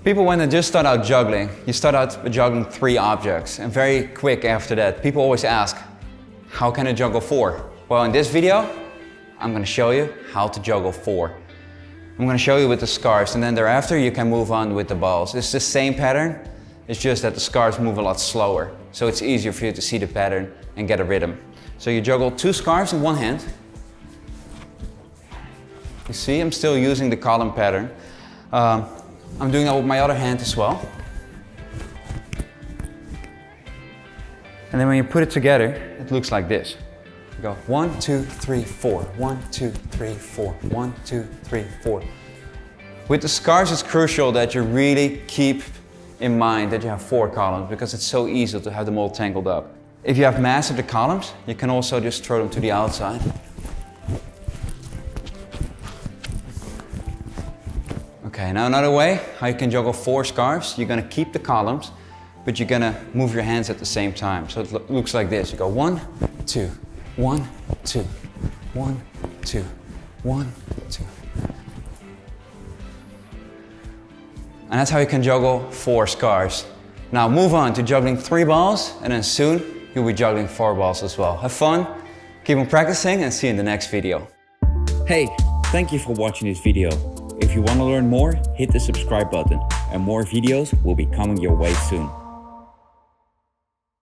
People, when they just start out juggling, you start out juggling 3 objects, and very quick after that, people always ask, how can I juggle 4? Well, in this video, I'm going to show you how to juggle 4. I'm going to show you with the scarves, and then thereafter you can move on with the balls. It's the same pattern, it's just that the scarves move a lot slower, so it's easier for you to see the pattern and get a rhythm. So you juggle 2 scarves in one hand. You see, I'm still using the column pattern. I'm doing that with my other hand as well. And then when you put it together, it looks like this. You go 1, 2, 3, 4, 1, 2, 3, 4, 1, 2, 3, 4. With the scarves, it's crucial that you really keep in mind that you have 4 columns, because it's so easy to have them all tangled up. If you have mass of the columns, you can also just throw them to the outside. Okay, now another way how you can juggle 4 scarves. You're going to keep the columns, but you're going to move your hands at the same time. So it looks like this. You go 1, 2, 1, 2, 1, 2, 1, 2. And that's how you can juggle 4 scarves. Now move on to juggling 3 balls, and then soon you'll be juggling 4 balls as well. Have fun, keep on practicing, and see you in the next video. Hey, thank you for watching this video. If you want to learn more, hit the subscribe button, and more videos will be coming your way soon.